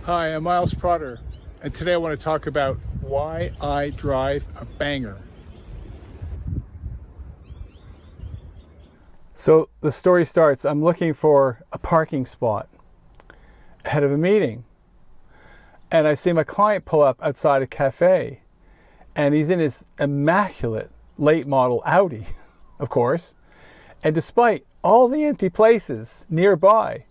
Hi, I'm Miles Protter, and today I want to talk about why I drive a banger. So the story starts, I'm looking for a parking spot ahead of a meeting, and I see my client pull up outside a cafe, and he's in his immaculate late model Audi, of course, and despite all the empty places nearby,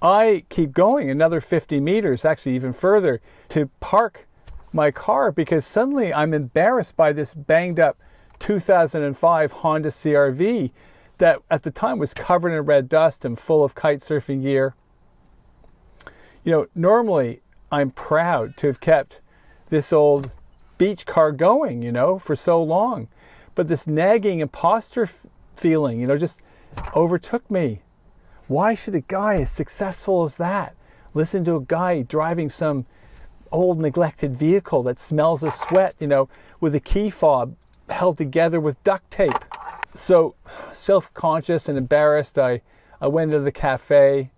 I keep going another 50 meters, actually even further, to park my car because suddenly I'm embarrassed by this banged up 2005 Honda CR-V that at the time was covered in red dust and full of kite surfing gear. You know, normally I'm proud to have kept this old beach car going, for so long. But this nagging imposter feeling, just overtook me. Why should a guy as successful as that listen to a guy driving some old neglected vehicle that smells of sweat, with a key fob held together with duct tape? So self-conscious and embarrassed, I went into the cafe.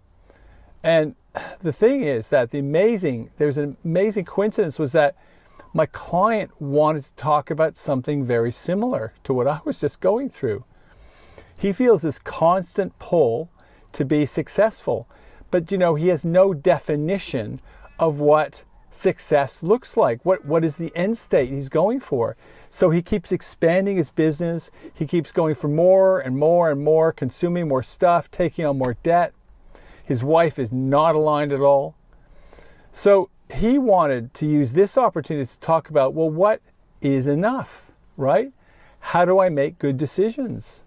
And the thing is that there's an amazing coincidence was that my client wanted to talk about something very similar to what I was just going through. He feels this constant pull to be successful. But he has no definition of what success looks like. What is the end state he's going for? So he keeps expanding his business. He keeps going for more and more and more, consuming more stuff, taking on more debt. His wife is not aligned at all. So he wanted to use this opportunity to talk about, well, what is enough, right? How do I make good decisions?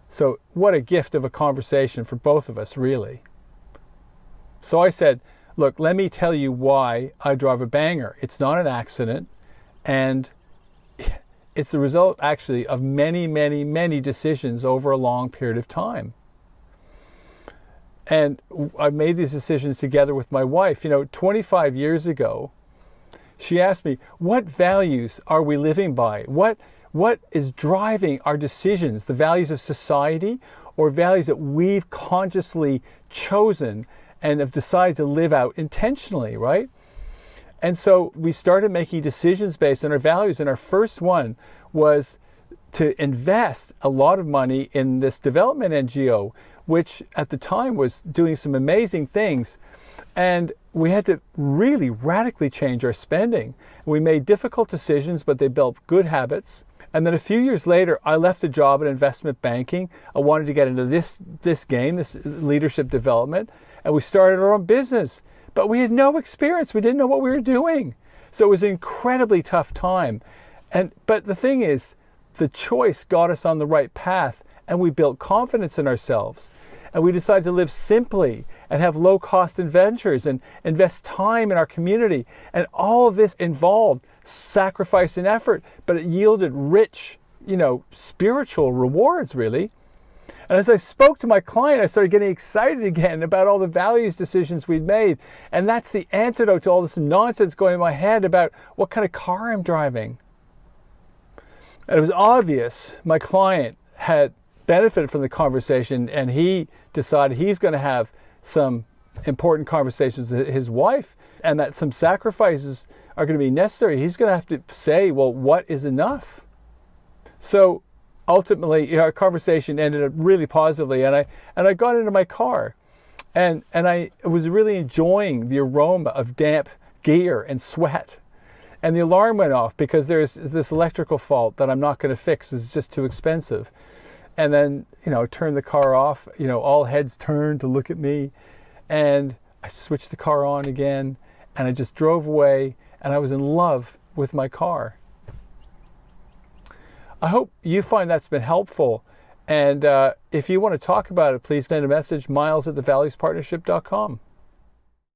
So what a gift of a conversation for both of us, really. So I said, look, let me tell you why I drive a banger. It's not an accident, and it's the result, actually, of many, many, many decisions over a long period of time. And I made these decisions together with my wife. 25 years ago, she asked me, what values are we living by? What is driving our decisions, the values of society or values that we've consciously chosen and have decided to live out intentionally, right? And so we started making decisions based on our values. And our first one was to invest a lot of money in this development NGO, which at the time was doing some amazing things. And we had to really radically change our spending. We made difficult decisions, but they built good habits. And then a few years later, I left a job in investment banking. I wanted to get into this game, this leadership development, and we started our own business. But we had no experience. We didn't know what we were doing. So it was an incredibly tough time. But the thing is, the choice got us on the right path, and we built confidence in ourselves. And we decided to live simply and have low-cost adventures and invest time in our community. And all of this involved sacrifice and effort, but it yielded rich, spiritual rewards, really. And as I spoke to my client, I started getting excited again about all the values decisions we'd made. And that's the antidote to all this nonsense going in my head about what kind of car I'm driving. And it was obvious my client had benefited from the conversation, and he decided he's going to have some important conversations with his wife, and that some sacrifices are going to be necessary. He's going to have to say, well, what is enough? So ultimately, our conversation ended up really positively, and I got into my car, and I was really enjoying the aroma of damp gear and sweat. And the alarm went off because there's this electrical fault that I'm not going to fix. It's just too expensive. And then, turned the car off, all heads turned to look at me, and I switched the car on again, and I just drove away, and I was in love with my car. I hope you find that's been helpful. And if you want to talk about it, please send a message, miles@thevaluespartnership.com.